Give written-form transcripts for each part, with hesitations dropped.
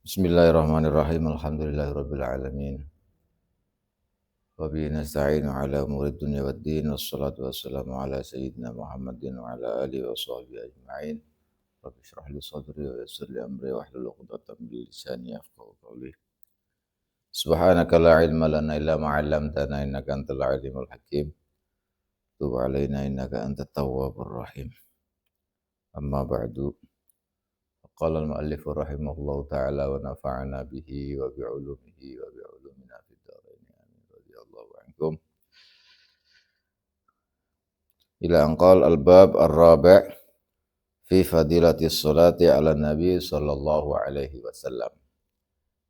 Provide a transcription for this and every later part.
Bismillahirrahmanirrahim. Alhamdulillahirabbil alamin. Wa bihi nasta'inu ala umuri dunya waddin. Wassalatu wassalamu ala sayyidina Muhammadin wa ala alihi wa sahbihi ajma'in. Rabbi shrah li sadri wa yassir li amri wahlul 'uqdatam min lisani yafqahu qawli. Subhanaka la ilma lana illa ma 'allamtana innaka antal alimul hakim. Tub 'alaina innaka antat tawwabur rahim. Amma ba'du. Qala al-mu'allif rahimahullahu ta'ala wa nafa'ana bihi wa bi'ulumihi wa bi'ulumina fid dharain amin radhiyallahu ankum. Ila anqal al-bab ar-rabi' fi fadilatis salati ala nabi sallallahu alaihi wasallam.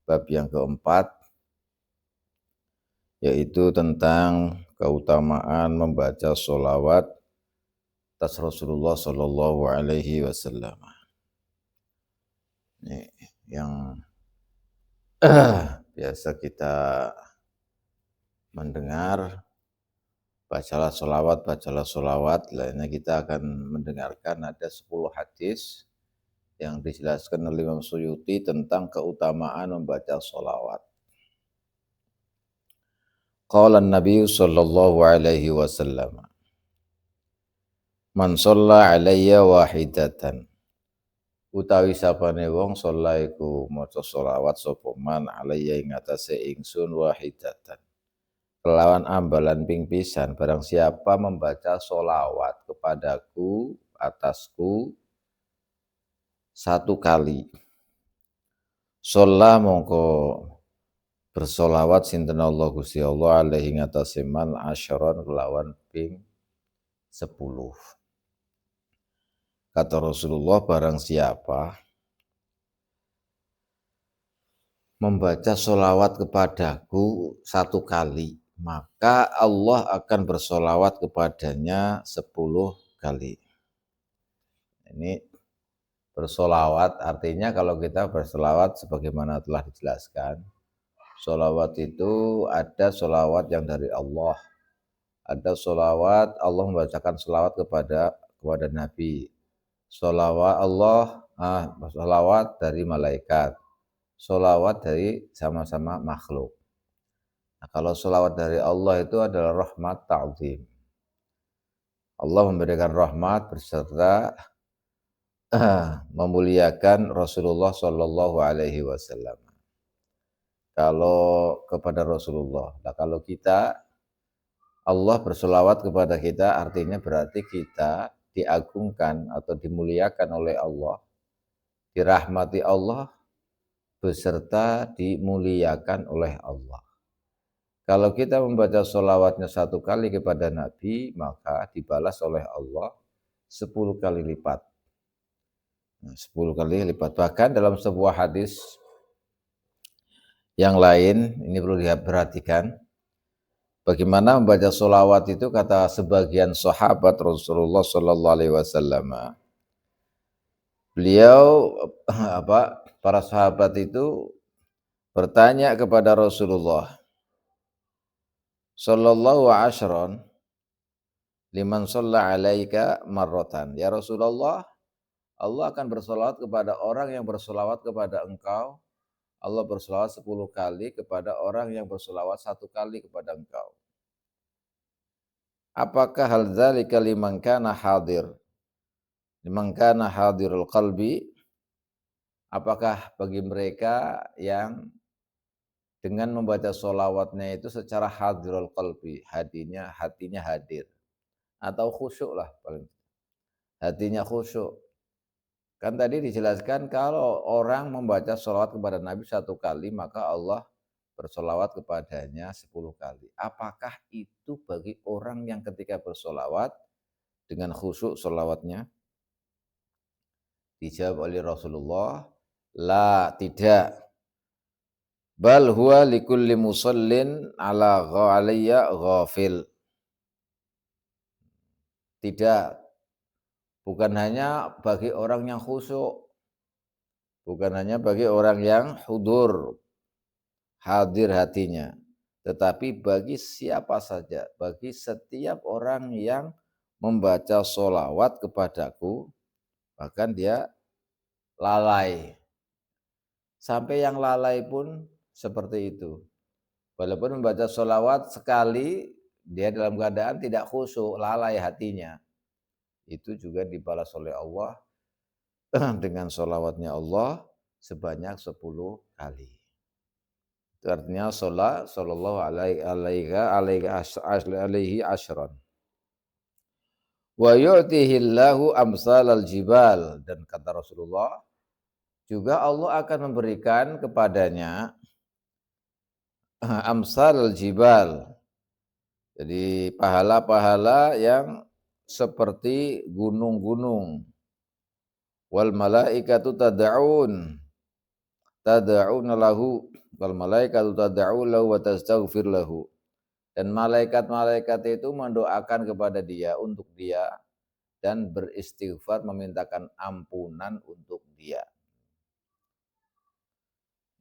Bab yang keempat yaitu tentang keutamaan membaca sholawat atas Rasulullah sallallahu alaihi wasallam. Ini yang biasa kita mendengar, bacalah sholawat. Lainnya kita akan mendengarkan ada 10 hadis yang dijelaskan oleh Imam Suyuti tentang keutamaan membaca sholawat. Qala Nabi sallallahu alaihi wasallam, man shalla alayya wahidatan, utawi sapane wong shalla iku maca sholawat sapa man alayya ing atase ingsun wahidatan, kelawan ambalan ping pisan, barang siapa membaca sholawat kepadaku atasku satu kali, sholla mongko bersolawat sinten Allah Gusti Allah alaihi ngatasi man asyaron kelawan ping 10. Kata Rasulullah, barang siapa membaca sholawat kepadaku satu kali, maka Allah akan bersolawat kepadanya 10 kali. Ini bersolawat artinya kalau kita bersolawat sebagaimana telah dijelaskan, sholawat itu ada sholawat yang dari Allah, ada sholawat Allah membacakan sholawat kepada Nabi, sholawat sholawat dari malaikat, sholawat dari sama-sama makhluk. Nah, kalau sholawat dari Allah itu adalah rahmat ta'zim. Allah memberikan rahmat beserta memuliakan Rasulullah Shallallahu Alaihi Wasallam. Kalau kepada Rasulullah, nah kalau kita Allah bersolawat kepada kita, artinya berarti kita diagungkan atau dimuliakan oleh Allah, dirahmati Allah, beserta dimuliakan oleh Allah. Kalau kita membaca sholawatnya satu kali kepada Nabi, maka dibalas oleh Allah 10 kali lipat. 10 kali lipat. Bahkan dalam sebuah hadis yang lain, ini perlu diperhatikan, bagaimana membaca sholawat itu, kata sebagian sahabat Rasulullah Sallallahu Alaihi Wasallam. Beliau, para sahabat itu bertanya kepada Rasulullah, Sallallahu Ashron, liman shalla alaika marrotan. Ya Rasulullah, Allah akan bersolawat kepada orang yang bersolawat kepada engkau. Allah bersolawat 10 kali kepada orang yang bersolawat 1 kali kepada engkau. Apakah hal dzalika liman kana hadir? Liman kana hadirul qalbi? Apakah bagi mereka yang dengan membaca sholawatnya itu secara hadirul qalbi, hatinya hadir, atau khusyuk lah, hatinya khusyuk. Kan tadi dijelaskan kalau orang membaca sholawat kepada Nabi 1 kali, maka Allah bersolawat kepadanya 10 kali. Apakah itu bagi orang yang ketika bersolawat dengan khusyuk sholawatnya? Dijawab oleh Rasulullah, la, tidak. Bal huwa likulli musallin ala alayya ghafil. Tidak, bukan hanya bagi orang yang khusyuk, bukan hanya bagi orang yang hudur, hadir hatinya, tetapi bagi siapa saja, bagi setiap orang yang membaca sholawat kepadaku, bahkan dia lalai Sampai yang lalai pun seperti itu. Walaupun membaca sholawat sekali, dia dalam keadaan tidak khusyuk, lalai hatinya. Itu juga dibalas oleh Allah dengan sholawatnya Allah sebanyak 10 kali. Itu artinya sallallahu alaihi asyran. Wa yu'tihillahu amsalal jibal, dan kata Rasulullah juga Allah akan memberikan kepadanya amsalal jibal. Jadi pahala-pahala yang seperti gunung-gunung. Wal malaikatu tad'una lahu, wal malaikatu tad'u lahu wa tastaghfir lahu. Dan malaikat-malaikat itu mendoakan kepada dia, untuk dia, dan beristighfar, memintakan ampunan untuk dia.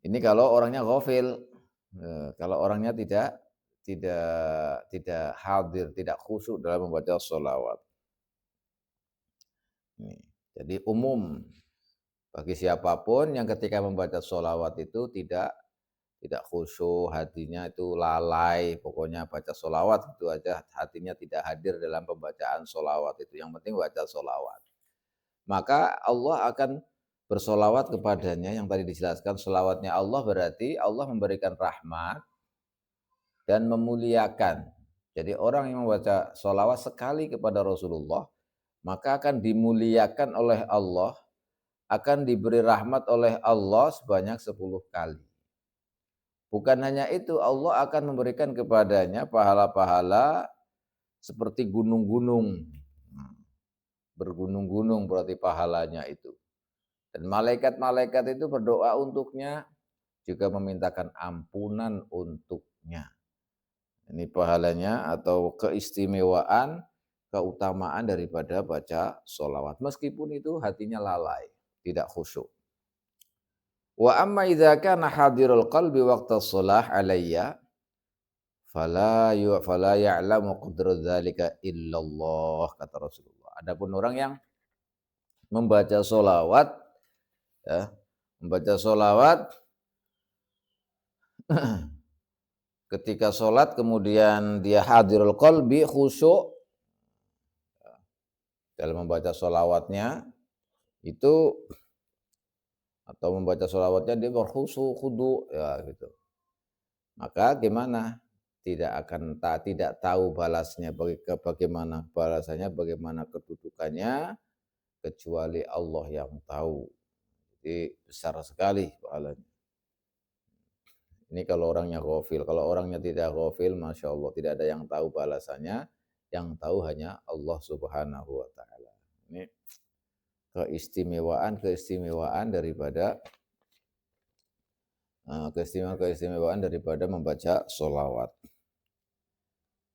Ini kalau orangnya ghafil. Kalau orangnya tidak hadir, tidak khusyuk dalam membaca sholawat. Jadi umum bagi siapapun yang ketika membaca sholawat itu tidak khusyuk, hatinya itu lalai, pokoknya baca sholawat itu aja, hatinya tidak hadir dalam pembacaan sholawat itu, yang penting baca sholawat. Maka Allah akan bersolawat kepadanya, yang tadi dijelaskan sholawatnya Allah berarti Allah memberikan rahmat dan memuliakan. Jadi orang yang membaca sholawat sekali kepada Rasulullah, maka akan dimuliakan oleh Allah, akan diberi rahmat oleh Allah sebanyak 10 kali. Bukan hanya itu, Allah akan memberikan kepadanya pahala-pahala seperti gunung-gunung. Bergunung-gunung berarti pahalanya itu. Dan malaikat-malaikat itu berdoa untuknya, juga memintakan ampunan untuknya. Ini pahalanya atau keistimewaan, keutamaan daripada baca sholawat. Meskipun itu hatinya lalai, tidak khusyuk. Wa amma idza kana hadirul qalbi waqta shalah alayya fala ya'lamu qadra dzalika illallah, kata Rasulullah. Adapun orang yang membaca sholawat, ya, membaca sholawat ketika sholat kemudian dia hadirul qalbi, khusyuk dalam membaca sholawatnya itu, atau membaca sholawatnya dia berkhusyuk, khudu, ya gitu. Maka gimana? Tidak tahu balasnya, bagaimana balasannya, bagaimana kedudukannya, kecuali Allah yang tahu. Jadi besar sekali pahalanya. Ini kalau orangnya ghafil. Kalau orangnya tidak ghafil, Masya Allah, tidak ada yang tahu balasannya. Yang tahu hanya Allah Subhanahu wa ta'ala. Ini keistimewaan daripada membaca sholawat.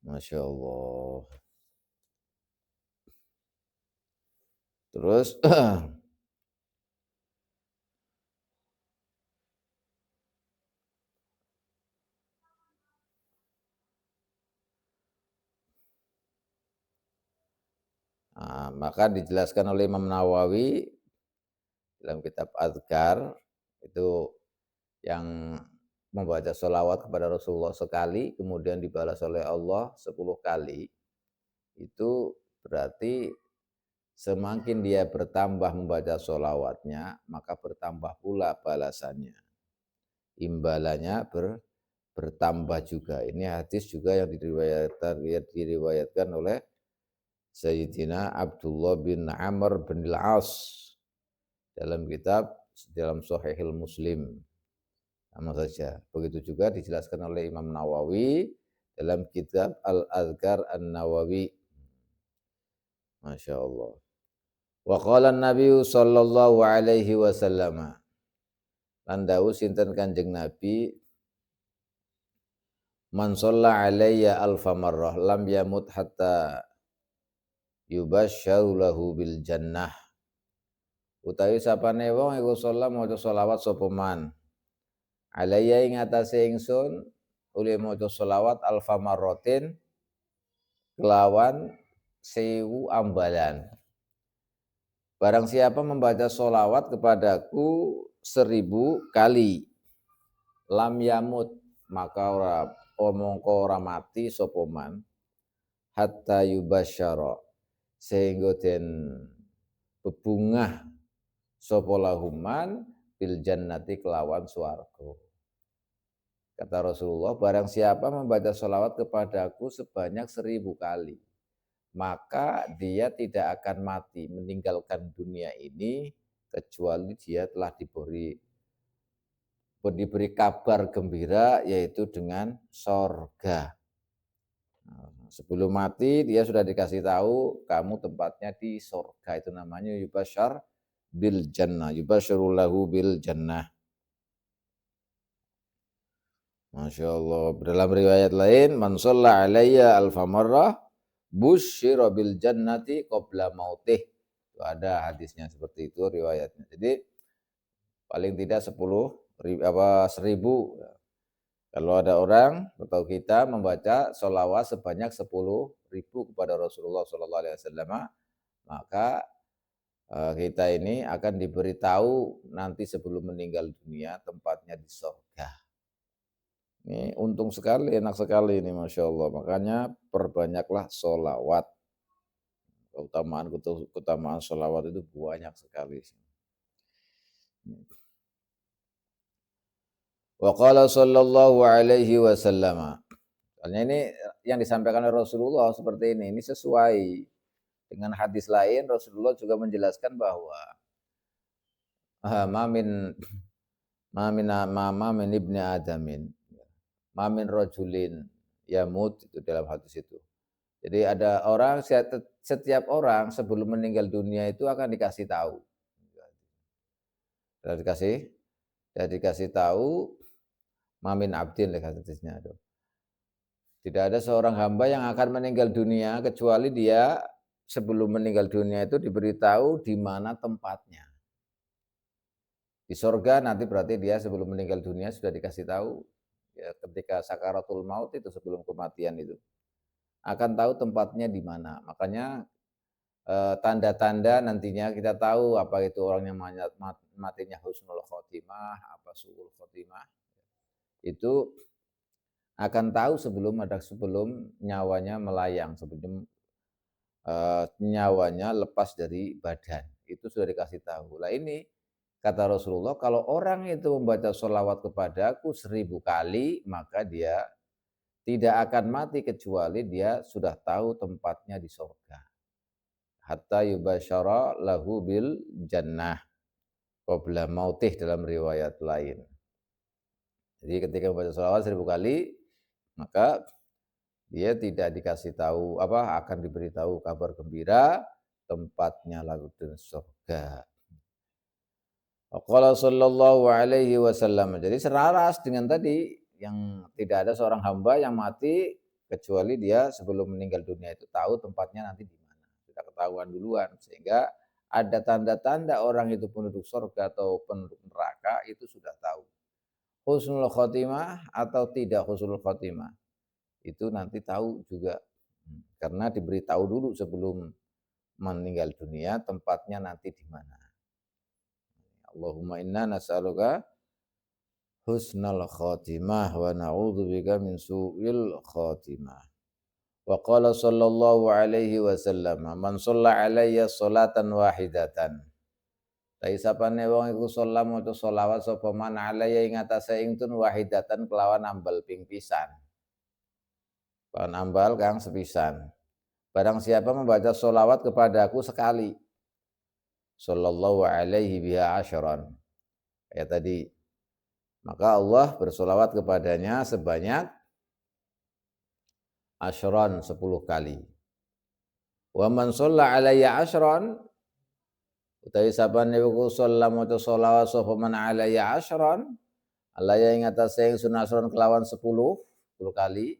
Masya Allah. Terus maka dijelaskan oleh Imam Nawawi dalam kitab Adhkar, itu yang membaca sholawat kepada Rasulullah sekali kemudian dibalas oleh Allah 10 kali, itu berarti semakin dia bertambah membaca sholawatnya, maka bertambah pula balasannya, imbalannya bertambah juga. Ini hadis juga yang diriwayatkan oleh Sayyidina Abdullah bin Amr bin Al-As dalam Sahihul Muslim. Sama saja. Begitu juga dijelaskan oleh Imam Nawawi dalam kitab Al-Adhkar An-Nawawi. Masya Allah. Wa qala Nabi sallallahu alaihi wasallam. Lan dawuh sinten Kanjeng Nabi, man shalla alayya alfa marrah lam yamut hatta yubasyyaru lahu bil jannah. Utawi sapane wong iku sholat maca sholawat sapa man alayya ing atase ingsun uli maca sholawat alfa marratin kelawan 1000 ambalan. Barang siapa membaca sholawat kepadaku 1000 kali, lam yamut, maka ora mati sapa man hatta yubasyara, sehingga den bebungah sapa lahuman bil jannati kelawan swarga. Kata Rasulullah, barang siapa membaca sholawat kepadaku sebanyak 1000 kali, maka dia tidak akan mati meninggalkan dunia ini kecuali dia telah diberi kabar gembira, yaitu dengan sorga. Sebelum mati dia sudah dikasih tahu kamu tempatnya di sorga, itu namanya yubasyar bil jannah, yubasyarul lahu bil jannah. Masya Allah. Dalam riwayat lain, man shalla alayya alfa marrah busyira bil jannati qabla mautih. Itu ada hadisnya seperti itu riwayatnya. Jadi paling tidak 1000. Kalau ada orang atau kita membaca sholawat sebanyak 10.000 kepada Rasulullah SAW, maka kita ini akan diberitahu nanti sebelum meninggal dunia tempatnya di surga. Ini untung sekali, enak sekali ini, Masya Allah. Makanya perbanyaklah sholawat. Keutamaan sholawat itu banyak sekali. Wa qala sallallahu alaihi wasallam. Soalnya ini yang disampaikan oleh Rasulullah seperti ini sesuai dengan hadis lain. Rasulullah juga menjelaskan bahwa ma min ibni adamin, ma min rajulin yamut, itu dalam hadis itu. Jadi ada orang, setiap orang sebelum meninggal dunia itu akan dikasih tahu. Dikasih tahu mamin abdin, hadisnya itu. Tidak ada seorang hamba yang akan meninggal dunia kecuali dia sebelum meninggal dunia itu diberitahu di mana tempatnya. Di sorga nanti berarti dia sebelum meninggal dunia sudah dikasih tahu. Ya, ketika sakaratul maut itu, sebelum kematian itu, akan tahu tempatnya di mana. Makanya tanda-tanda nantinya kita tahu apa itu orang yang matinya husnul khotimah, apa suul khotimah. Itu akan tahu sebelum nyawanya melayang, sebelum nyawanya lepas dari badan. Itu sudah dikasih tahu. Lah ini kata Rasulullah, kalau orang itu membaca sholawat kepadaku 1000 kali, maka dia tidak akan mati kecuali dia sudah tahu tempatnya di surga. Hatta yubasyara lahu bil jannah qabla mautih, dalam riwayat lain. Jadi ketika membaca sholawat 1000 kali, maka dia tidak dikasih tahu akan diberitahu kabar gembira tempatnya lalu di surga. Qala sallallahu alaihi wasallam. Jadi selaras dengan tadi, yang tidak ada seorang hamba yang mati kecuali dia sebelum meninggal dunia itu tahu tempatnya nanti di mana. Sudah ketahuan duluan, sehingga ada tanda-tanda orang itu penduduk surga atau penduduk neraka itu sudah tahu. Husnul khotimah atau tidak husnul khotimah, itu nanti tahu juga, karena diberitahu dulu sebelum meninggal dunia tempatnya nanti di mana. Allahumma inna nas'aluka husnal khotimah wa na'udzubika min su'il khotimah. Wa qala sallallahu alaihi wasallam, man shalla alayya sholatan wahidatan. Tapi sapane wong iku sholat maca sholawat sapa man alayya ing atase ingsun wahidatan kelawan ambal ping pisan. Kelawan ambal kang sepisan. Barang siapa membaca sholawat kepadaku sekali, sallallahu alaihi biha asyran, kayak tadi, maka Allah bersolawat kepadanya sebanyak asyran, 10 kali. Wa man shalla alayya asyran, utawi sapane ku shalla maca sholawat sapa man alayya asyran, alaya ing atase ingsun asyran kelawan 10 kali,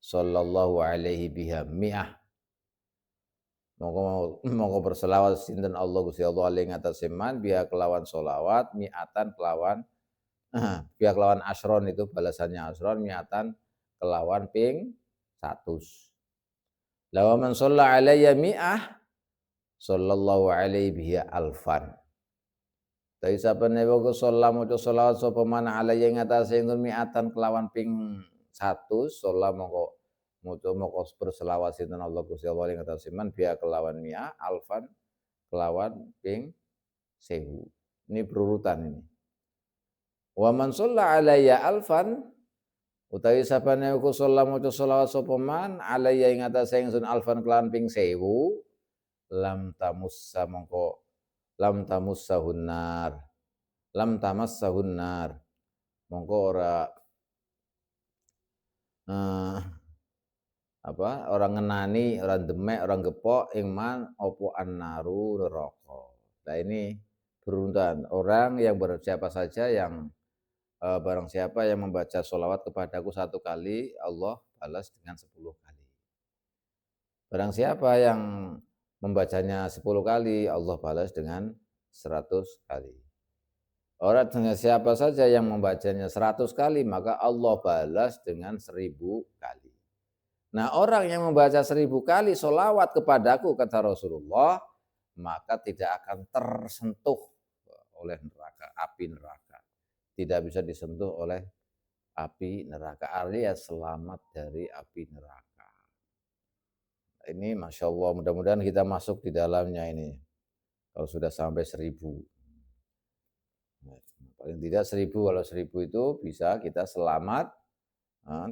sallallahu alaihi biha mi'ah, monggo berselawat sinten Allah Gusti Allah alaihi ngatasi man biha kelawan solawat mi'atan kelawan biha kelawan asyron, itu balasannya asyron, mi'atan kelawan ping 100. Lawa man shalla alayya mi'ah, sallallahu alaihi bihi alfan. Tapi sapane wong sholat maca sholawat sapa man alaihi ing atase ingsun mi'atan kelawan ping 100 sholat mongko maca mongko berselawat sinten Allah Gusti Allah ing atase man biya kelawan mi'a alfan kelawan ping 1000. Ini berurutan ini. Wa man shalla alayya alfan utawi sapane ku sholat maca sholawat sapa man alayya ing atase ingsun alfan kelawan ping 1000 lam tamussa mongko lam tamassahun nar lam tamassahun nar mongko ora orang ngenani, orang demek, orang gepok ing man opo annaru neraka. Nah ini berurutan orang yang siapa saja yang barang siapa yang membaca sholawat kepadaku 1 kali Allah balas dengan 10 kali. Barang siapa yang membacanya 10 kali Allah balas dengan 100 kali. Orang dengan siapa saja yang membacanya 100 kali maka Allah balas dengan 1000 kali. Nah orang yang membaca 1000 kali sholawat kepadaku kata Rasulullah maka tidak akan tersentuh oleh neraka, api neraka. Tidak bisa disentuh oleh api neraka, alias selamat dari api neraka. Ini Masya Allah, mudah-mudahan kita masuk di dalamnya ini. Kalau sudah sampai 1000. Paling tidak 1000, kalau 1000 itu bisa kita selamat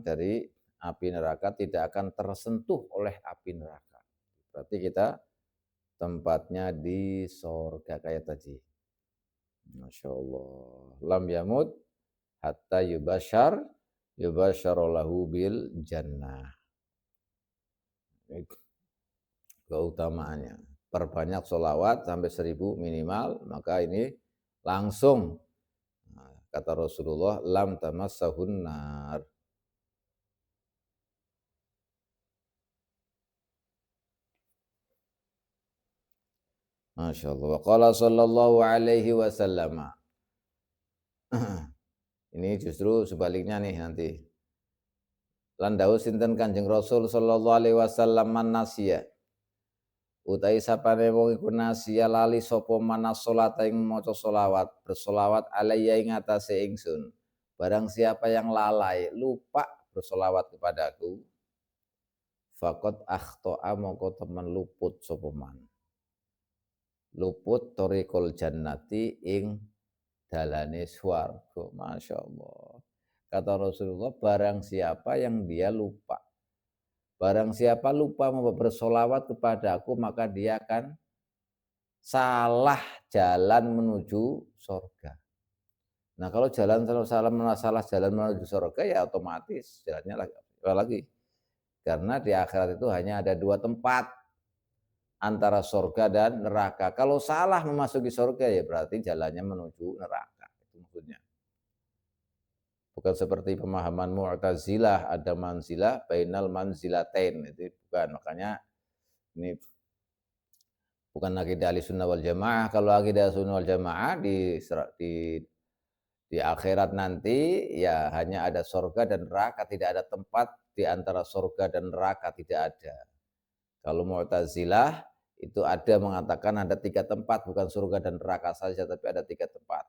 dari api neraka, tidak akan tersentuh oleh api neraka. Berarti kita tempatnya di surga kayak tadi. Masya Allah. Lam yamut hatta yubasyarolahu bil jannah. Keutamaannya. Perbanyak sholawat sampai 1000 minimal, maka ini langsung kata Rasulullah lam tamassahun nar. Masya Allah. Wa qala sallallahu alaihi wasallam. Ini justru sebaliknya nih nanti. Lan dawuh sinten Kanjeng Rasul sallallahu alaihi wasallam man nasiya. Utai sapane wong iku nasiya lali sapa manas salat ing maca selawat, bersolawat alayya ing atase ingsun. Barang siapa yang lalai, lupa bersolawat kepadaku, faqad akhta'a moko temen luput sapa man. Luput thoriqul jannati ing dalane swarga. Masya Allah. Kata Rasulullah, barang siapa yang dia lupa. Barang siapa lupa bersolawat kepada aku, maka dia akan salah jalan menuju surga. Nah kalau salah jalan menuju surga ya otomatis jalannya lagi. Karena di akhirat itu hanya ada 2 tempat antara surga dan neraka. Kalau salah memasuki surga ya berarti jalannya menuju neraka. Itu maksudnya. Bukan seperti pemahaman Mu'tazilah ada manzilah bainal manzilatain, itu bukan. Makanya ini bukan akidah Ahlussunnah wal Jamaah. Kalau akidah Ahlussunnah wal Jamaah di akhirat nanti ya hanya ada surga dan neraka, tidak ada tempat di antara surga dan neraka, tidak ada. Kalau Mu'tazilah itu ada mengatakan ada 3 tempat, bukan surga dan neraka saja, tapi ada 3 tempat.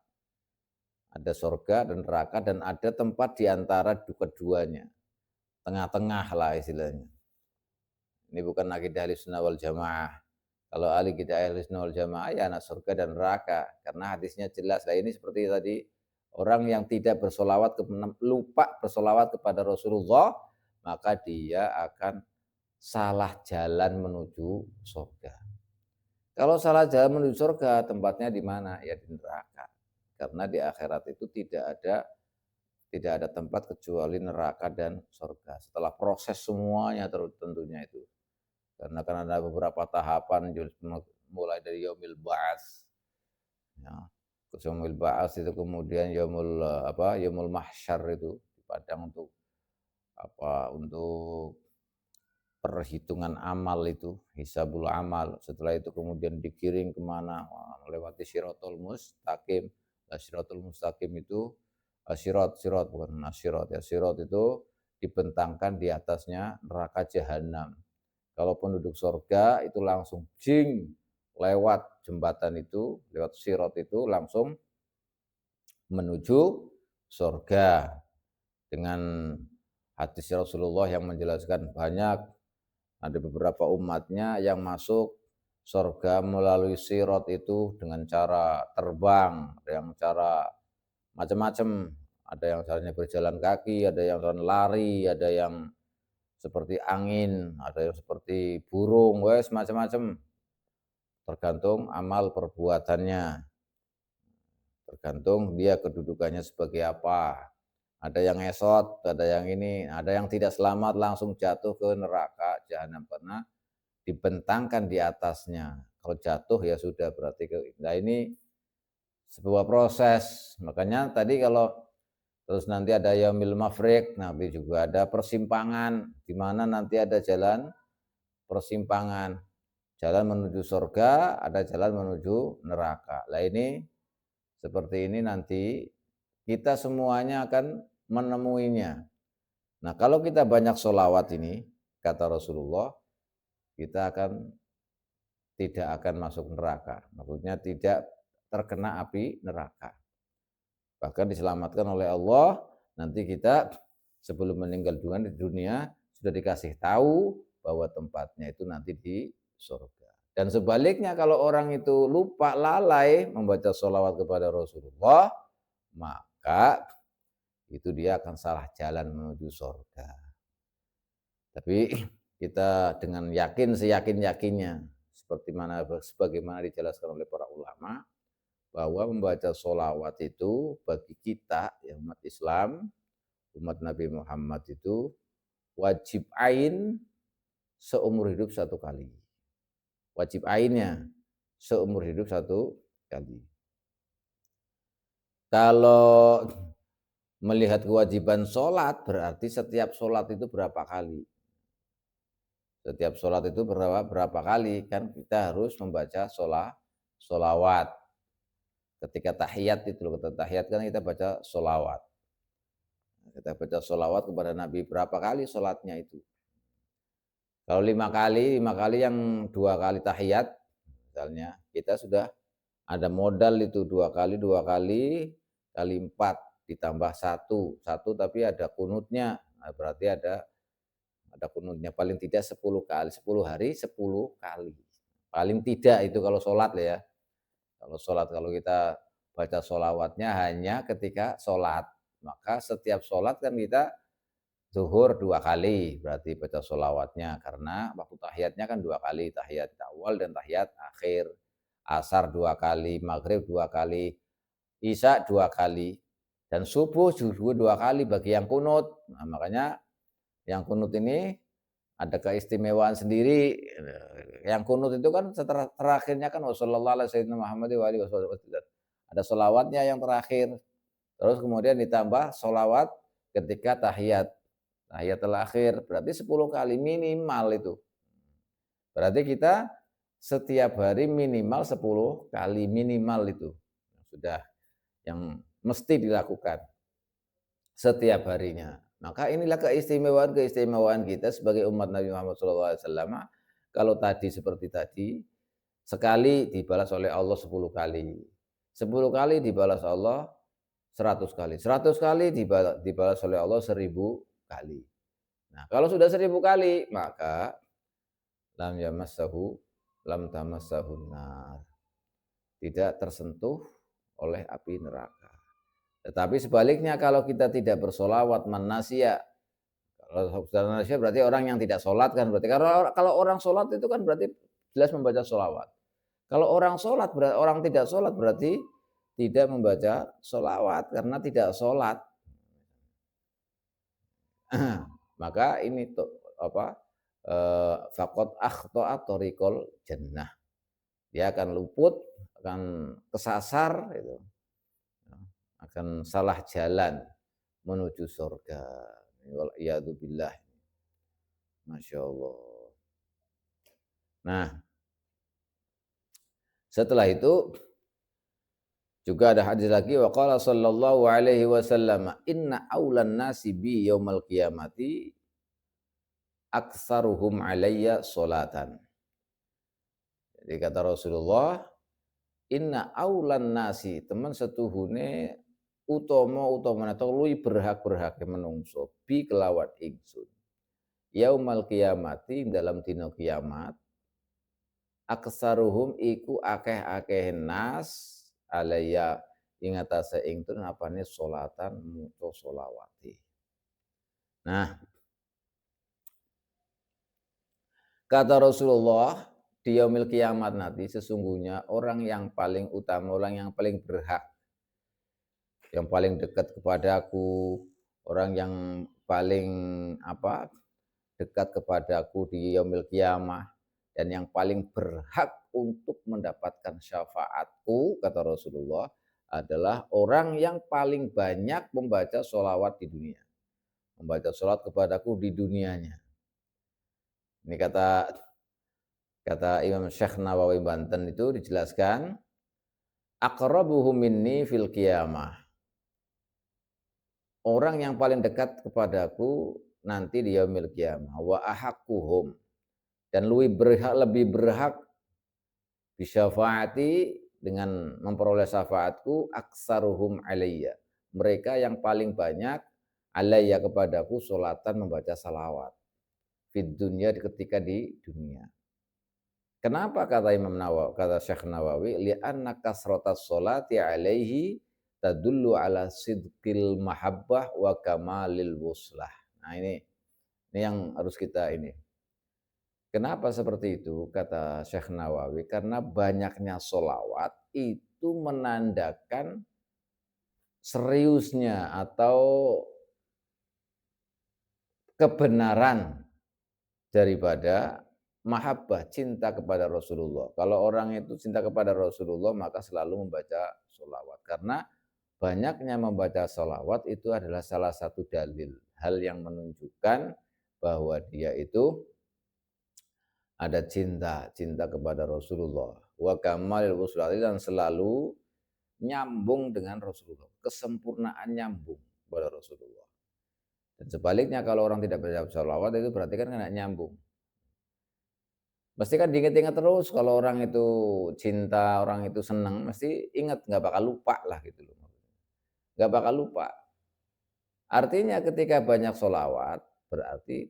Ada surga dan neraka dan ada tempat di antara keduanya. Tengah-tengah lah istilahnya. Ini bukan akidah Ahlussunnah wal Jamaah. Kalau akidah Ahlussunnah wal Jamaah ya anak surga dan neraka. Karena hadisnya jelas. Nah ini seperti tadi, orang yang tidak bersolawat, lupa bersolawat kepada Rasulullah, maka dia akan salah jalan menuju surga. Kalau salah jalan menuju surga, tempatnya di mana? Ya di neraka. Karena di akhirat itu tidak ada tempat kecuali neraka dan surga. Setelah proses semuanya tentunya itu. Karena kan ada beberapa tahapan mulai dari yaumil ba'ats. Ya. Yaumil ba'ats itu kemudian yaumul mahsyar itu di padang untuk perhitungan amal itu, hisabul amal. Setelah itu kemudian dikirim kemana? Melewati Siratul Mustaqim. Siratul Mustaqim itu sirat bukan nasirat ya. Sirat itu dibentangkan di atasnya neraka jahanam. Kalau penduduk surga itu langsung jing lewat jembatan itu, lewat sirat itu langsung menuju surga. Dengan hadis Rasulullah yang menjelaskan banyak, ada beberapa umatnya yang masuk surga melalui sirat itu dengan cara terbang, ada yang cara macam-macam, ada yang caranya berjalan kaki, ada yang caranya lari, ada yang seperti angin, ada yang seperti burung, wes macam-macam, tergantung amal perbuatannya, tergantung dia kedudukannya sebagai apa. Ada yang ngesot, ada yang ini, ada yang tidak selamat langsung jatuh ke neraka jahanam karena dibentangkan di atasnya. Kalau jatuh ya sudah berarti nah ini sebuah proses. Makanya tadi kalau terus nanti ada yaumil mafriq, nanti juga ada persimpangan di mana nanti ada jalan persimpangan. Jalan menuju surga, ada jalan menuju neraka. Lah ini seperti ini nanti kita semuanya akan menemuinya. Nah kalau kita banyak sholawat ini, kata Rasulullah, kita akan tidak akan masuk neraka. Maksudnya tidak terkena api neraka. Bahkan diselamatkan oleh Allah, nanti kita sebelum meninggal dunia sudah dikasih tahu bahwa tempatnya itu nanti di surga. Dan sebaliknya kalau orang itu lupa, lalai membaca sholawat kepada Rasulullah, maka itu dia akan salah jalan menuju surga. Tapi kita dengan yakin seyakin-yakinnya, sebagaimana dijelaskan oleh para ulama, bahwa membaca sholawat itu bagi kita yang umat Islam, umat Nabi Muhammad itu wajib ain seumur hidup satu kali. Wajib ainnya seumur hidup satu kali. Kalau melihat kewajiban sholat berarti setiap sholat itu berapa kali? Setiap sholat itu berapa kali? Kan kita harus membaca sholawat. Ketika tahiyat itu loh, ketika tahiyat kan kita baca sholawat. Kita baca sholawat kepada Nabi berapa kali sholatnya itu? Kalau 5 kali yang 2 kali tahiyat, misalnya kita sudah ada modal itu 2 kali kali 4 ditambah satu tapi ada kunutnya, nah, berarti ada kunutnya paling tidak 10 kali, 10 hari 10 kali. Paling tidak itu kalau sholat ya. Kalau kita baca sholawatnya hanya ketika sholat, maka setiap sholat kan kita zuhur 2 kali berarti baca sholawatnya, karena waktu tahiyatnya kan 2 kali, tahiyat awal dan tahiyat akhir. Asar 2 kali, maghrib 2 kali, isya 2 kali, dan subuh juga 2 kali bagi yang kunut. Nah, makanya yang kunut ini ada keistimewaan sendiri. Yang kunut itu kan terakhirnya kan wassallallahu ala sayyidina Muhammad wa alihi wasallam. Ada sholawatnya yang terakhir. Terus kemudian ditambah sholawat ketika tahiyatul akhir, berarti 10 kali minimal itu. Berarti kita setiap hari minimal 10 kali minimal itu. Sudah yang mesti dilakukan setiap harinya. Maka inilah keistimewaan kita sebagai umat Nabi Muhammad SAW. Kalau tadi seperti tadi, sekali dibalas oleh Allah 10 kali. 10 kali dibalas Allah 100 kali. 100 kali dibalas oleh Allah 1000 kali. Nah, kalau sudah 1000 kali, maka lam yamassahu lam tamassahun nar. Tidak tersentuh oleh api neraka. Tetapi sebaliknya kalau kita tidak bersolawat manasya, kalau manasya berarti orang yang tidak sholat kan, berarti kalau orang sholat itu kan berarti jelas membaca solawat. Kalau orang sholat, orang tidak sholat berarti tidak membaca solawat karena tidak sholat. Maka ini faqad akhta'a thariqal jannah. Dia akan luput, akan kesasar itu. Akan salah jalan menuju surga. Wal'iyadzubillah. Masya Allah. Nah, setelah itu juga ada hadis lagi, wa qala sallallahu alaihi wasallam, inna aulan nasi bi yaumal qiyamati aksaruhum alayya sholatan. Jadi kata Rasulullah, inna aulan nasi teman setuhune utama atau luwih berhak menungso bi kelawan ingsun. Yaumal kiamati dalam dina kiamat aksaruhum iku akeh-akeh nas alaya ing atase ingsun apane salatan muta solawati. Nah, kata Rasulullah di yaumil kiamat nanti sesungguhnya orang yang paling utama, orang yang paling berhak, yang paling dekat kepadaku, orang yang paling dekat kepadaku di yaumil kiamah dan yang paling berhak untuk mendapatkan syafaatku kata Rasulullah adalah orang yang paling banyak membaca sholawat di dunia, membaca sholawat kepadaku di dunianya. Ini kata Imam Syekh Nawawi Banten itu dijelaskan, aqrabuhum minni fil qiyamah. Orang yang paling dekat kepadaku nanti di yaumil qiyamah wa ahaqquhum dan lebih berhak bisyafaati dengan memperoleh syafaatku aksaruhum alayya. Mereka yang paling banyak alayya kepadaku sholatan membaca salawat fid dunya ketika di dunia. Kenapa kata Imam Nawawi, kata Syekh Nawawi, li'anna kasratas sholati alaihi tadullu ala sidqil mahabbah wa kamalil wuslah. Nah ini yang harus kita ini. Kenapa seperti itu? Kata Syekh Nawawi, karena banyaknya sholawat itu menandakan seriusnya atau kebenaran daripada mahabbah, cinta kepada Rasulullah. Kalau orang itu cinta kepada Rasulullah maka selalu membaca sholawat. Karena banyaknya membaca sholawat itu adalah salah satu dalil, hal yang menunjukkan bahwa dia itu ada cinta kepada Rasulullah. Wa kamalil wusli dan selalu nyambung dengan Rasulullah, kesempurnaan nyambung kepada Rasulullah. Dan sebaliknya kalau orang tidak baca sholawat itu berarti kan nggak nyambung. Mesti kan diingat-ingat terus kalau orang itu cinta, orang itu senang, mesti ingat, nggak bakal lupa lah gitu loh. Nggak bakal lupa. Artinya ketika banyak sholawat berarti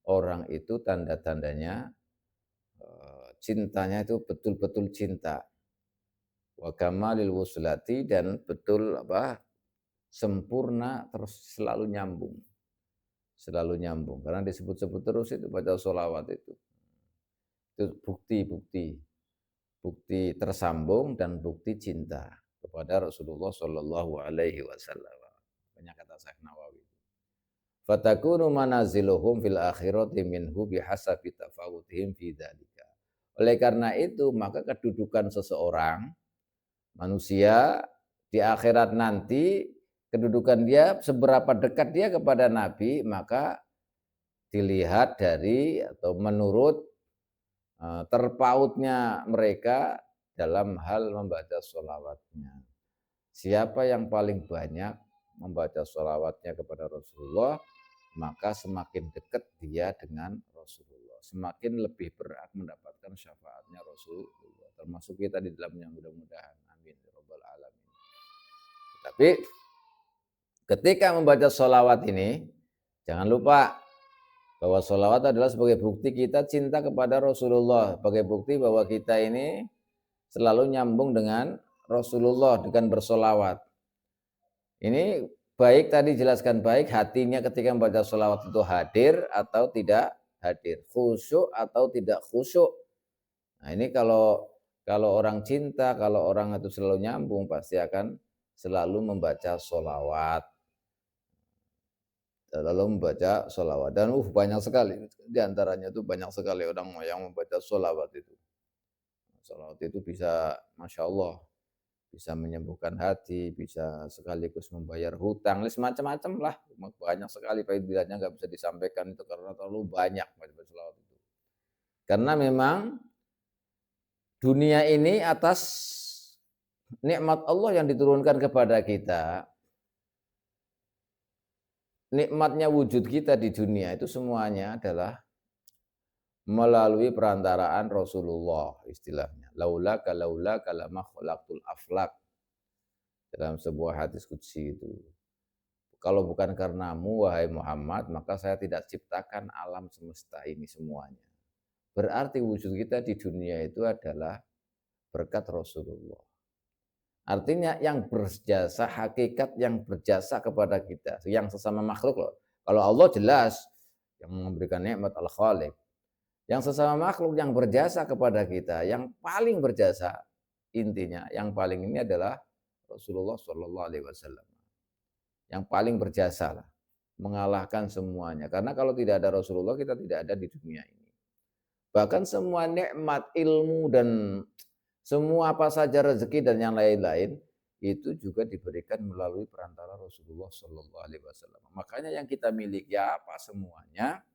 orang itu tanda-tandanya cintanya itu betul-betul cinta. Wa kamalil wuslati dan betul sempurna terus selalu nyambung. Selalu nyambung. Karena disebut-sebut terus itu baca sholawat itu. Itu bukti tersambung dan bukti cinta kepada Rasulullah Shallallahu Alaihi Wasallam. Banyak kata Syekh Nawawi. Fatakunu manaziluhum fil akhirati minhu bihasabi tafawutihim fi dzalika. Oleh karena itu maka kedudukan seseorang manusia di akhirat nanti, kedudukan dia seberapa dekat dia kepada Nabi maka dilihat dari atau menurut terpautnya mereka dalam hal membaca sholawatnya. Siapa yang paling banyak membaca sholawatnya kepada Rasulullah, maka semakin dekat dia dengan Rasulullah. Semakin lebih berhak mendapatkan syafaatnya Rasulullah. Termasuk kita di dalamnya mudah-mudahan. Amin. Rabbal alamin. Tapi ketika membaca sholawat ini, jangan lupa bahwa sholawat adalah sebagai bukti kita cinta kepada Rasulullah, sebagai bukti bahwa kita ini selalu nyambung dengan Rasulullah dengan bersolawat. Ini baik tadi jelaskan baik hatinya ketika membaca sholawat itu hadir atau tidak hadir, khusyuk atau tidak khusyuk. Nah ini kalau orang cinta, kalau orang itu selalu nyambung pasti akan selalu membaca sholawat. Lalu membaca sholawat dan banyak sekali di antaranya itu banyak sekali orang yang membaca sholawat itu. Sholawat itu bisa, masya Allah, bisa menyembuhkan hati, bisa sekaligus membayar hutang, semacam-macam lah, banyak sekali faedahnya nggak bisa disampaikan itu karena terlalu banyak membaca sholawat itu. Karena memang dunia ini atas nikmat Allah yang diturunkan kepada kita. Nikmatnya wujud kita di dunia itu semuanya adalah melalui perantaraan Rasulullah istilahnya. Laulaka lama khalaqtul aflak. Dalam sebuah hadis qudsi itu. Kalau bukan karenamu wahai Muhammad, maka saya tidak ciptakan alam semesta ini semuanya. Berarti wujud kita di dunia itu adalah berkat Rasulullah. Artinya yang berjasa, hakikat yang berjasa kepada kita, yang sesama makhluk loh. Kalau Allah jelas yang memberikan nikmat Al-Khaliq. Yang sesama makhluk yang berjasa kepada kita, yang paling berjasa intinya, yang paling ini adalah Rasulullah Shallallahu Alaihi Wasallam. Yang paling berjasa lah, mengalahkan semuanya. Karena kalau tidak ada Rasulullah, kita tidak ada di dunia ini. Bahkan semua nikmat, ilmu, dan semua apa saja rezeki dan yang lain-lain, itu juga diberikan melalui perantara Rasulullah Shallallahu Alaihi Wasallam. Makanya yang kita miliki apa semuanya,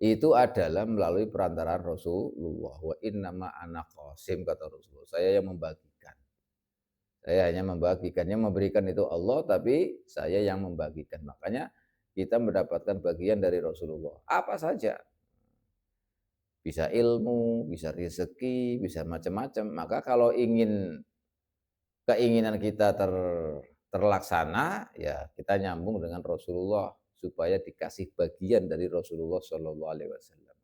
itu adalah melalui perantaraan Rasulullah. Wa innama ana qasim, kata Rasulullah. Saya yang membagikan. Saya hanya membagikan, yang memberikan itu Allah, tapi saya yang membagikan. Makanya kita mendapatkan bagian dari Rasulullah. Apa saja. Bisa ilmu, bisa rezeki, bisa macam-macam. Maka kalau ingin keinginan kita terlaksana, ya kita nyambung dengan Rasulullah supaya dikasih bagian dari Rasulullah Shallallahu Alaihi Wasallam.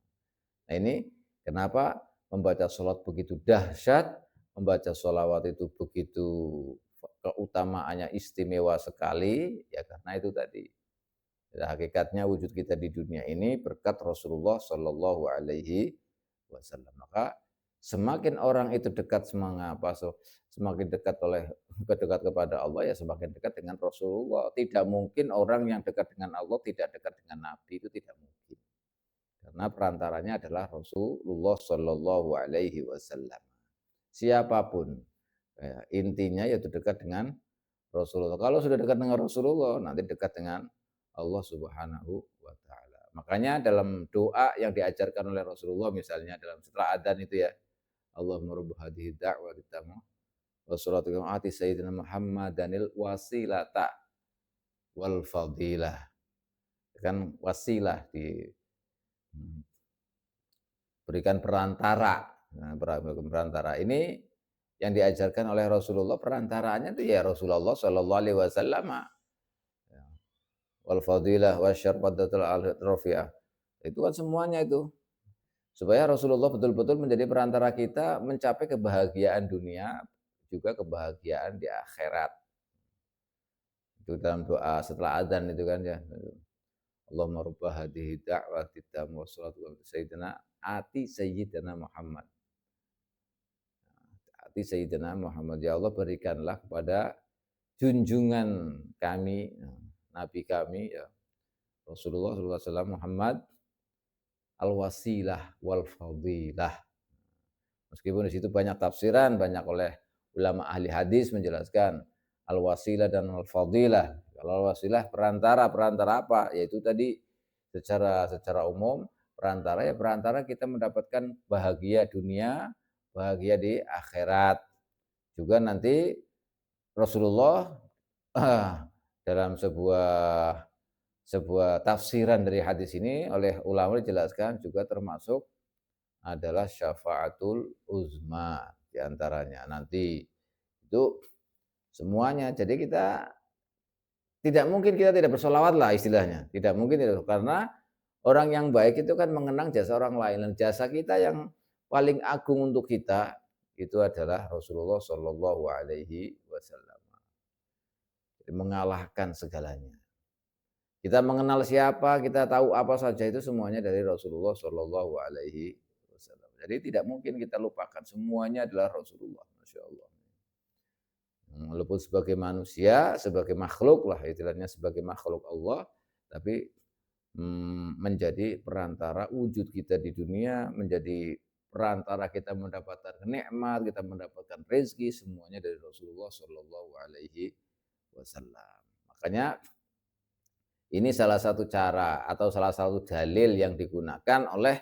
Nah ini kenapa membaca sholat begitu dahsyat, membaca sholawat itu begitu keutamaannya istimewa sekali, ya karena itu tadi. Ya, hakikatnya wujud kita di dunia ini berkat Rasulullah Shallallahu Alaihi Wasallam. Maka semakin orang itu dekat semakin dekat kepada Allah, ya semakin dekat dengan Rasulullah. Tidak mungkin orang yang dekat dengan Allah tidak dekat dengan Nabi, itu tidak mungkin. Karena perantaranya adalah Rasulullah Shallallahu Alaihi Wasallam. Siapapun, ya, intinya yaitu dekat dengan Rasulullah. Kalau sudah dekat dengan Rasulullah, nanti dekat dengan Allah Subhanahu wa Ta'ala. Makanya dalam doa yang diajarkan oleh Rasulullah, misalnya dalam setelah adzan itu ya, Allahumma rabb hadhihi da'wati tammah wassalatu ati sayyidina Muhammadanil wasilata wal fadilah. Kan wasilah berikan perantara. Nah, perantara ini yang diajarkan oleh Rasulullah, perantaranya itu ya Rasulullah Shallallahu Alaihi Wasallam. Wal fadilah wasyarfadatul al-rafi'ah. Itu kan semuanya itu. Supaya Rasulullah betul-betul menjadi perantara kita mencapai kebahagiaan dunia, juga kebahagiaan di akhirat. Itu dalam doa setelah adzan itu kan ya. Allahumma rabb hadhihi da'wati tammah wassalatu wa sayyidina Muhammad. Ati sayyidina Muhammad, ya Allah berikanlah kepada junjungan kami, Nabi kami ya Rasulullah SAW Muhammad al-wasilah wal fadilah. Meskipun di situ banyak tafsiran, banyak oleh ulama ahli hadis menjelaskan al-wasilah dan al-fadilah. Kalau al-wasilah perantara apa? Yaitu tadi secara umum perantara kita mendapatkan bahagia dunia, bahagia di akhirat. Juga nanti Rasulullah dalam sebuah tafsiran dari hadis ini oleh ulama dijelaskan juga termasuk adalah syafaatul uzma diantaranya nanti itu semuanya. Jadi kita tidak bersolawat lah istilahnya, tidak mungkin itu, karena orang yang baik itu kan mengenang jasa orang lain, dan jasa kita yang paling agung untuk kita itu adalah Rasulullah Shallallahu Alaihi Wasallam. Mengalahkan segalanya. Kita mengenal siapa, kita tahu apa saja itu semuanya dari Rasulullah Shallallahu Alaihi Wasallam. Jadi tidak mungkin kita lupakan, semuanya adalah Rasulullah, Masya Allah. Walaupun sebagai manusia, sebagai makhluk lah, istilahnya sebagai makhluk Allah, tapi menjadi perantara wujud kita di dunia, menjadi perantara kita mendapatkan nikmat, kita mendapatkan rezeki, semuanya dari Rasulullah Shallallahu Alaihi Wasallam. Makanya ini salah satu cara atau salah satu dalil yang digunakan oleh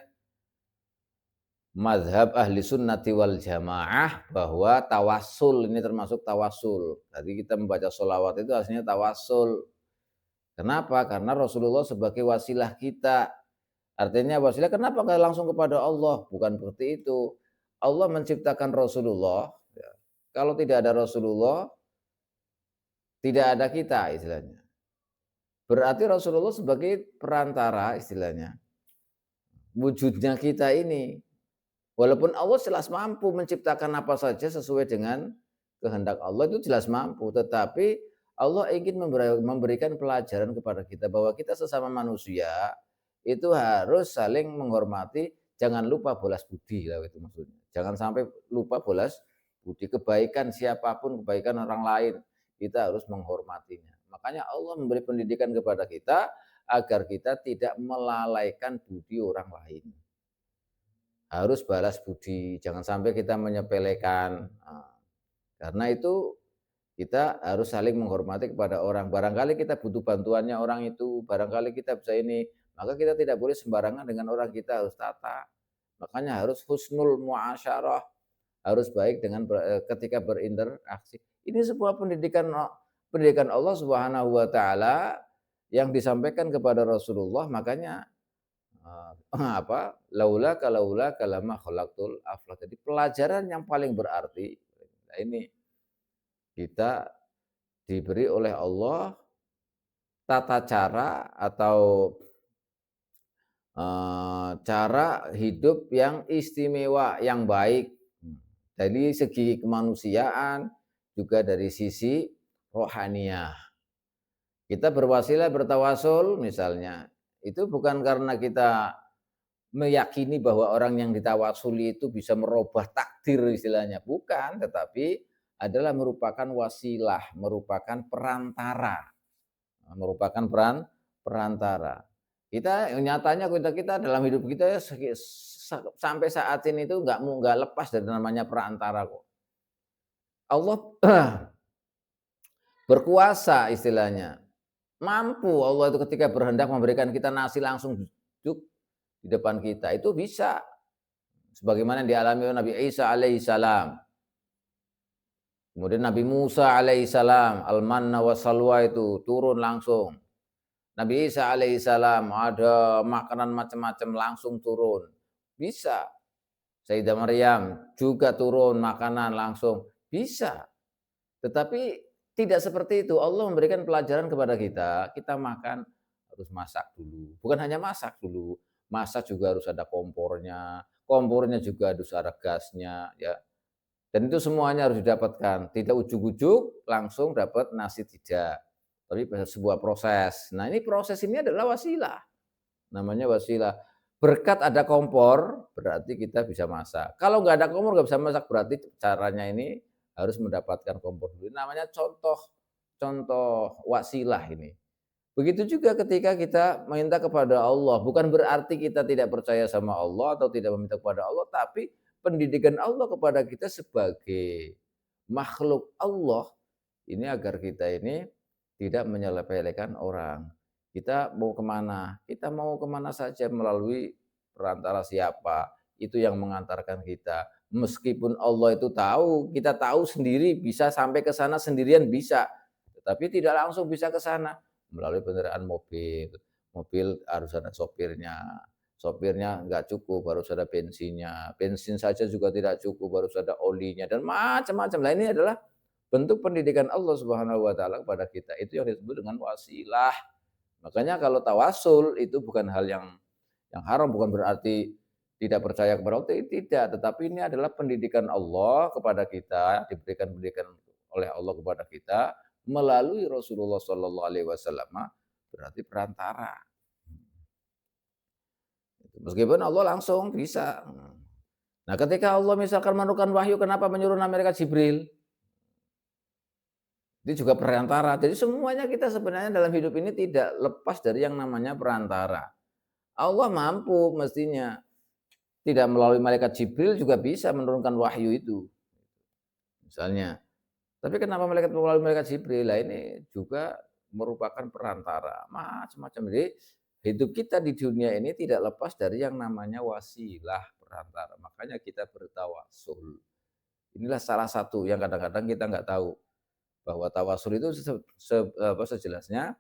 mazhab ahli sunnati wal jamaah bahwa tawassul ini termasuk tawassul. Tadi kita membaca sholawat itu aslinya tawassul. Kenapa? Karena Rasulullah sebagai wasilah kita Artinya wasilah kenapa nggak langsung kepada Allah? Bukan seperti itu. Allah menciptakan Rasulullah, ya. Kalau tidak ada Rasulullah, tidak ada kita istilahnya. Berarti Rasulullah sebagai perantara istilahnya. Wujudnya kita ini. Walaupun Allah jelas mampu menciptakan apa saja sesuai dengan kehendak Allah, itu jelas mampu, tetapi Allah ingin memberikan pelajaran kepada kita bahwa kita sesama manusia itu harus saling menghormati, jangan lupa balas budi lah itu maksudnya. Jangan sampai lupa balas budi, kebaikan siapapun, kebaikan orang lain, kita harus menghormatinya. Makanya Allah memberi pendidikan kepada kita agar kita tidak melalaikan budi orang lain. Harus balas budi, jangan sampai kita menyepelekan. Karena itu kita harus saling menghormati kepada orang. Barangkali kita butuh bantuannya orang itu, barangkali kita bisa ini, maka kita tidak boleh sembarangan dengan orang, kita harus tata. Makanya harus husnul muasyarah, harus baik dengan ketika berinteraksi. Ini sebuah pendidikan Allah Subhanahu wa taala yang disampaikan kepada Rasulullah, makanya laula kalama khalaqtul aflah. Jadi pelajaran yang paling berarti, nah ini kita diberi oleh Allah tata cara atau cara hidup yang istimewa, yang baik. Dari segi kemanusiaan, juga dari sisi rohaniah. Kita berwasilah bertawasul misalnya, itu bukan karena kita meyakini bahwa orang yang ditawasuli itu bisa merubah takdir istilahnya, bukan, tetapi adalah merupakan wasilah, merupakan perantara, perantara. Kita nyatanya kita dalam hidup kita ya sampai saat ini itu nggak lepas dari namanya perantara kok. Allah berkuasa istilahnya, mampu Allah itu ketika berhendak memberikan kita nasi langsung duduk di depan kita, itu bisa. Sebagaimana yang dialami oleh Nabi Isa alaihissalam. Kemudian Nabi Musa alaihissalam, al-manna wa salwa itu turun langsung. Nabi Isa alaihissalam ada makanan macam-macam langsung turun. Bisa. Sayyidah Maryam juga turun makanan langsung. Bisa. Tetapi tidak seperti itu. Allah memberikan pelajaran kepada kita makan harus masak dulu. Bukan hanya masak dulu, masak juga harus ada kompornya juga harus ada gasnya, ya. Dan itu semuanya harus didapatkan. Tidak ujuk-ujuk langsung dapat nasi, tidak. Tapi sebuah proses. Nah, ini proses ini adalah wasilah. Namanya wasilah. Berkat ada kompor, berarti kita bisa masak. Kalau nggak ada kompor nggak bisa masak, berarti caranya ini harus mendapatkan kompor dulu. Namanya contoh wasilah ini. Begitu juga ketika kita meminta kepada Allah, bukan berarti kita tidak percaya sama Allah atau tidak meminta kepada Allah, tapi pendidikan Allah kepada kita sebagai makhluk Allah ini agar kita ini tidak menyepelekan orang. Kita mau kemana? Kita mau kemana saja melalui perantara siapa? Itu yang mengantarkan kita. Meskipun Allah itu tahu, kita tahu sendiri bisa sampai ke sana sendirian bisa, tetapi tidak langsung bisa ke sana melalui kendaraan mobil. Mobil harus ada sopirnya nggak cukup, harus ada bensinnya. Bensin saja juga tidak cukup, harus ada olinya dan macam-macam. Nah, ini adalah bentuk pendidikan Allah Subhanahu wa taala kepada kita. Itu yang disebut dengan wasilah. Makanya kalau tawasul itu bukan hal yang haram, bukan berarti tidak percaya kepada Allah, tidak. Tetapi ini adalah pendidikan Allah kepada kita, diberikan pendidikan oleh Allah kepada kita melalui Rasulullah Shallallahu Alaihi Wasallam, berarti perantara. Meskipun Allah langsung bisa. Nah, ketika Allah misalkan menurunkan wahyu, kenapa menyuruh malaikat Jibril? Itu juga perantara. Jadi semuanya kita sebenarnya dalam hidup ini tidak lepas dari yang namanya perantara. Allah mampu mestinya. Tidak melalui malaikat Jibril juga bisa menurunkan wahyu itu. Misalnya. Tapi kenapa melalui malaikat Jibril? Lah ini juga merupakan perantara. Macam-macam. Jadi hidup kita di dunia ini tidak lepas dari yang namanya wasilah, perantara. Makanya kita bertawasul. Inilah salah satu yang kadang-kadang kita nggak tahu bahwa tawasul itu sejelasnya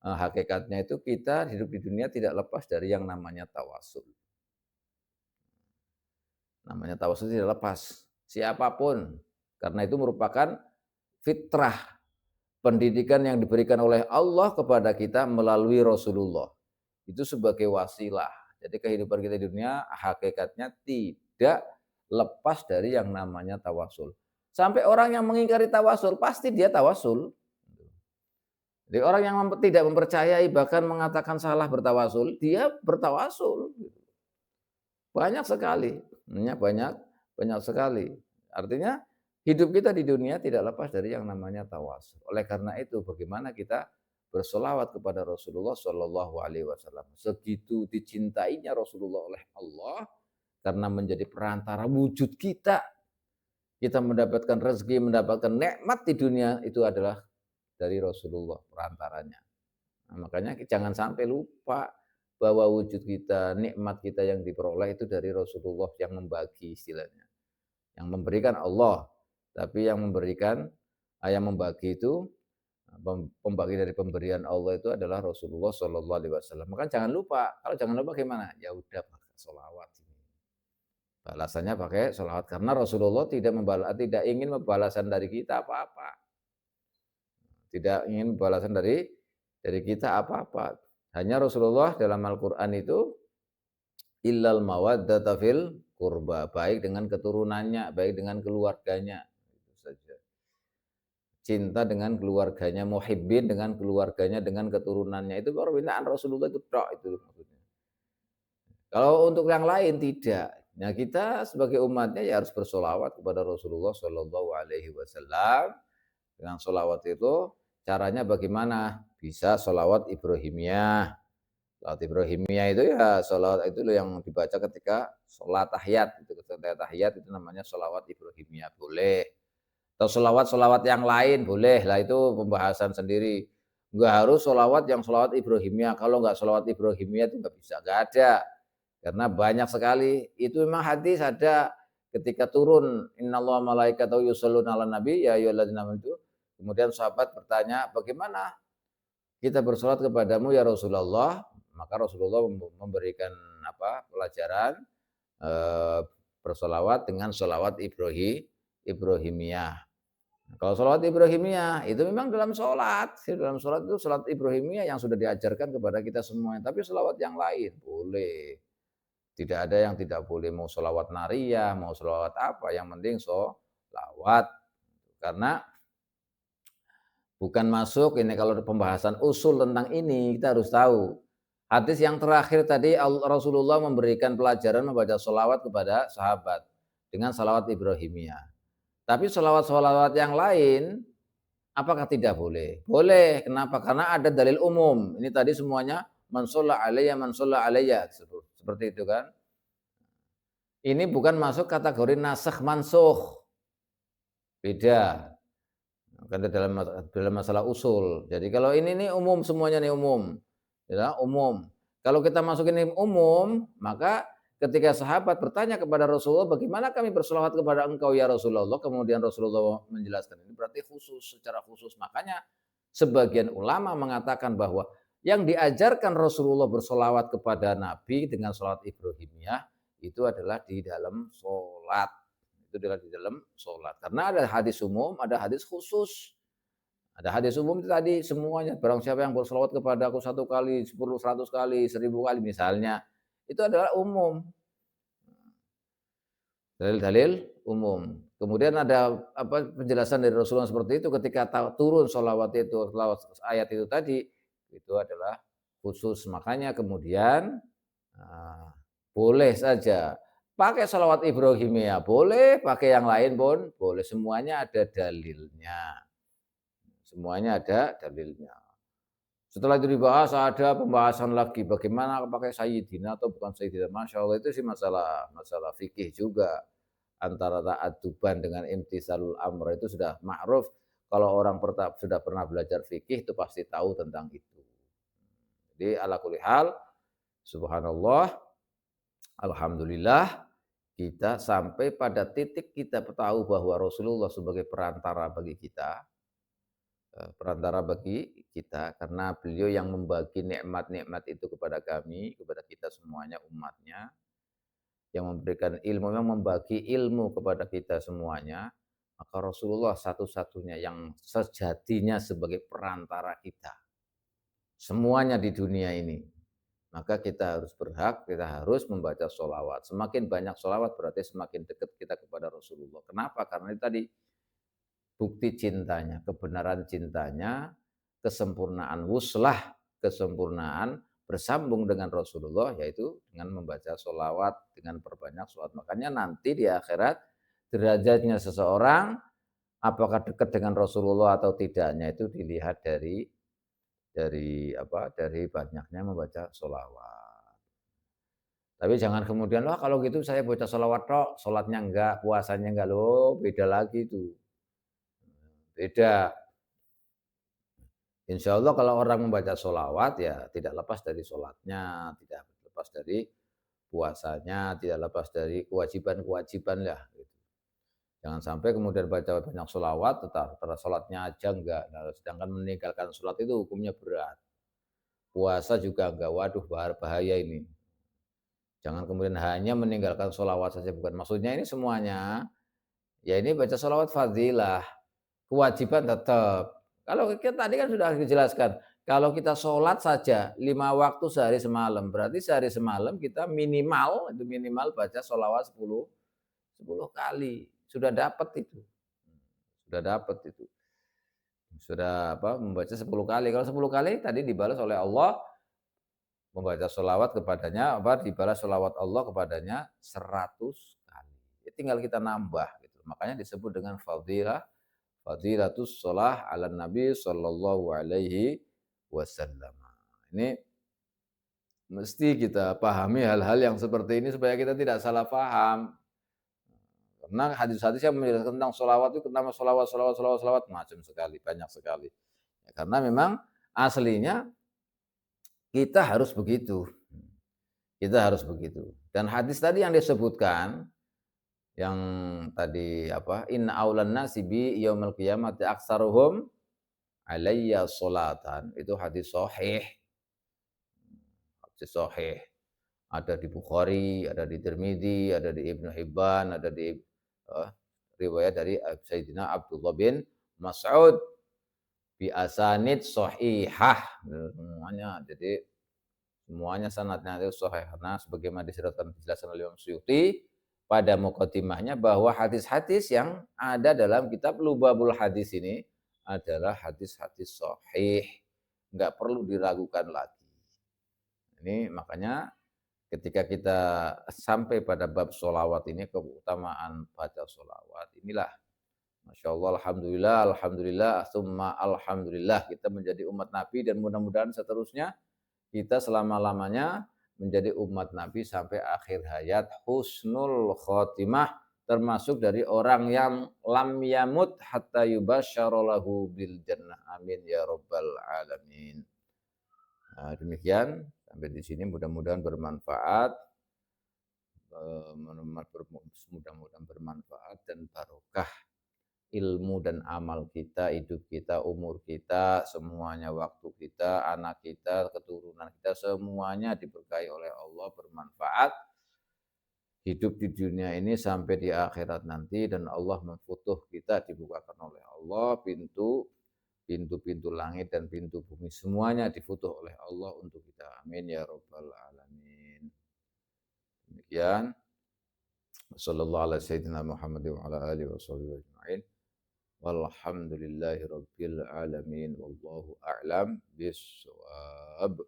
hakikatnya itu kita hidup di dunia tidak lepas dari yang namanya tawasul. Namanya tawasul tidak lepas, siapapun. Karena itu merupakan fitrah, pendidikan yang diberikan oleh Allah kepada kita melalui Rasulullah. Itu sebagai wasilah. Jadi kehidupan kita di dunia hakikatnya tidak lepas dari yang namanya tawasul. Sampai orang yang mengingkari tawasul, pasti dia tawasul. Jadi orang yang tidak mempercayai bahkan mengatakan salah bertawasul, dia bertawasul. Banyak sekali, banyak sekali. Artinya hidup kita di dunia tidak lepas dari yang namanya tawasul. Oleh karena itu, bagaimana kita bersolawat kepada Rasulullah Shallallahu Alaihi Wasallam. Segitu dicintainya Rasulullah oleh Allah karena menjadi perantara wujud kita. Kita mendapatkan rezeki, mendapatkan nikmat di dunia itu adalah dari Rasulullah perantaranya. Nah, makanya jangan sampai lupa bahwa wujud kita, nikmat kita yang diperoleh itu dari Rasulullah yang membagi istilahnya. Yang memberikan Allah, tapi yang membagi itu pembagi dari pemberian Allah itu adalah Rasulullah Shallallahu Alaihi Wasallam. Maka jangan lupa. Kalau jangan lupa gimana? Ya udah pakai sholawat. Balasannya pakai sholawat karena Rasulullah tidak ingin pembalasan dari kita apa-apa. Tidak ingin balasan dari kita apa-apa. Hanya Rasulullah dalam Al-Qur'an itu illal mawaddata fil qurba, baik dengan keturunannya, baik dengan keluarganya. Itu saja. Cinta dengan keluarganya, muhibbin dengan keluarganya, dengan keturunannya. Itu permintaan Rasulullah itu tok itu maksudnya. Kalau untuk yang lain tidak. Nah, kita sebagai umatnya ya harus bersolawat kepada Rasulullah Shallallahu Alaihi Wasallam. Dengan solawat itu caranya bagaimana? Bisa sholawat Ibrahimiyah. Sholawat Ibrahimiyah itu ya sholawat itu yang dibaca ketika sholat tahiyat. Itu ketika tahiyat itu namanya sholawat Ibrahimiyah. Boleh. Atau sholawat yang lain boleh. Lah itu pembahasan sendiri. Enggak harus sholawat yang sholawat Ibrahimiyah. Kalau enggak sholawat Ibrahimiyah itu enggak bisa. Enggak ada. Karena banyak sekali. Itu memang hadis ada ketika turun innallaha malaikatahu yusholluna 'alan nabi ya ayyuhalladzina amanu. Kemudian sahabat bertanya, bagaimana kita bersolat kepadamu ya Rasulullah? Maka Rasulullah memberikan pelajaran bersolawat dengan solawat Ibrahimiyah. Kalau solawat Ibrahimiyah itu memang dalam sholat itu sholat Ibrahimiyah yang sudah diajarkan kepada kita semuanya. Tapi solawat yang lain boleh. Tidak ada yang tidak boleh, mau sholawat nariyah, mau sholawat apa, yang penting sholawat. Karena bukan masuk ini kalau pembahasan usul tentang ini, kita harus tahu. Hadis yang terakhir tadi Rasulullah memberikan pelajaran membaca sholawat kepada sahabat dengan sholawat Ibrahimiyah. Tapi sholawat-sholawat yang lain, apakah tidak boleh? Boleh. Kenapa? Karena ada dalil umum. Ini tadi semuanya man sholla alayya. Seperti itu kan. Ini bukan masuk kategori nasakh mansukh. Beda. Karena dalam masalah usul. Jadi kalau ini nih umum, semuanya nih umum. Ya, umum. Kalau kita masukin ini umum, maka ketika sahabat bertanya kepada Rasulullah, bagaimana kami bersolawat kepada engkau ya Rasulullah? Kemudian Rasulullah menjelaskan ini berarti khusus, secara khusus. Makanya sebagian ulama mengatakan bahwa yang diajarkan Rasulullah bersolawat kepada Nabi dengan solawat Ibrahimiyah itu adalah di dalam sholat. Itu adalah di dalam sholat. Karena ada hadis umum, ada hadis khusus. Ada hadis umum itu tadi semuanya. Barang siapa yang bersolawat kepada aku 1 kali, 10, 100 kali, 1000 kali misalnya. Itu adalah umum. Dalil-dalil umum. Kemudian ada penjelasan dari Rasulullah seperti itu ketika turun sholawat itu, ayat itu tadi, itu adalah khusus. Makanya kemudian boleh saja pakai sholawat Ibrahimiyah, boleh pakai yang lain pun boleh. Semuanya ada dalilnya. Semuanya ada dalilnya. Setelah itu dibahas ada pembahasan lagi bagaimana pakai sayyidina atau bukan sayyidina. Masya Allah itu sih masalah fikih juga. Antara ta'adzuban dengan imtisalul amr itu sudah ma'ruf. Kalau orang sudah pernah belajar fikih itu pasti tahu tentang itu. Jadi ala kulli hal, subhanallah, alhamdulillah, kita sampai pada titik kita tahu bahwa Rasulullah sebagai perantara bagi kita. perantara bagi kita, karena beliau yang membagi nikmat-nikmat itu kepada kami, kepada kita semuanya umatnya, yang memberikan ilmu, yang membagi ilmu kepada kita semuanya, maka Rasulullah satu-satunya yang sejatinya sebagai perantara kita. Semuanya di dunia ini. Maka kita harus berhak, kita harus membaca sholawat. Semakin banyak sholawat berarti semakin dekat kita kepada Rasulullah. Kenapa? Karena itu tadi bukti cintanya, kebenaran cintanya, kesempurnaan wuslah, kesempurnaan bersambung dengan Rasulullah, yaitu dengan membaca sholawat, dengan perbanyak sholawat. Makanya nanti di akhirat derajatnya seseorang apakah dekat dengan Rasulullah atau tidaknya itu dilihat dari banyaknya membaca sholawat. Tapi jangan kemudian, wah kalau gitu saya baca sholawat tok, sholatnya enggak, puasanya enggak, loh beda lagi itu. Beda. Insya Allah kalau orang membaca sholawat ya tidak lepas dari sholatnya, tidak lepas dari puasanya, tidak lepas dari kewajiban-kewajiban lah. Gitu. Jangan sampai kemudian baca banyak sholawat, tetap sholatnya aja enggak. Nah, sedangkan meninggalkan sholat itu hukumnya berat. Puasa juga enggak, waduh bahaya ini. Jangan kemudian hanya meninggalkan sholawat saja, bukan. Maksudnya ini semuanya, ya ini baca sholawat fadilah, kewajiban tetap. Kalau kita tadi kan sudah dijelaskan, kalau kita sholat saja 5 waktu sehari semalam, berarti sehari semalam kita minimal baca sholawat 10 kali. Sudah dapat itu. Sudah dapat itu. Sudah membaca 10 kali. Kalau 10 kali tadi dibalas oleh Allah, membaca sholawat kepadanya, dibalas sholawat Allah kepadanya 100 kali. Ya, tinggal kita nambah gitu. Makanya disebut dengan fadilatus sholah ala Nabi sallallahu alaihi wasallam. Ini mesti kita pahami hal-hal yang seperti ini supaya kita tidak salah paham. Karena hadis-hadis yang menjelaskan tentang sholawat itu nama sholawat macam sekali, banyak sekali. Ya, karena memang aslinya kita harus begitu. Kita harus begitu. Dan hadis tadi yang disebutkan, yang tadi inna aulan nasi bi yaumil qiyamati aksaruhum alayya sholatan, itu hadis sahih. Hadis sahih. Ada di Bukhari, ada di Tirmidzi, ada di Ibnu Hibban, ada di riwayat dari Sayyidina Abdullah bin Mas'ud bi asanid sahihah, semuanya. Jadi semuanya sanadnya itu sahih. Karena sebagaimana dijelaskan oleh Imam Suyuti pada mukadimahnya bahwa hadis-hadis yang ada dalam kitab Lubabul Hadis ini adalah hadis-hadis sahih, enggak perlu diragukan lagi. Ini makanya ketika kita sampai pada bab sholawat ini, keutamaan baca sholawat, inilah Masya Allah, Alhamdulillah, Alhamdulillah, summa Alhamdulillah, kita menjadi umat Nabi dan mudah-mudahan seterusnya kita selama-lamanya menjadi umat Nabi sampai akhir hayat, husnul khotimah, termasuk dari orang yang lam yamut hatta yubasyara lahu bil jannah. Amin ya rabbal alamin. Nah, demikian sampai di sini mudah-mudahan bermanfaat. Mudah-mudahan bermanfaat dan barokah ilmu dan amal kita, hidup kita, umur kita, semuanya, waktu kita, anak kita, keturunan kita, semuanya diberkahi oleh Allah, bermanfaat. Hidup di dunia ini sampai di akhirat nanti, dan Allah memfutuh kita, dibukakan oleh Allah pintu-pintu langit dan pintu bumi, semuanya difutuh oleh Allah untuk kita. Amin ya rabbal alamin. Demikian. Wassallallahu ala sayyidina Muhammad wa ala alihi wa sahbihi ajma'in. Walhamdulillahi rabbil alamin. Wallahu a'lam bissawab.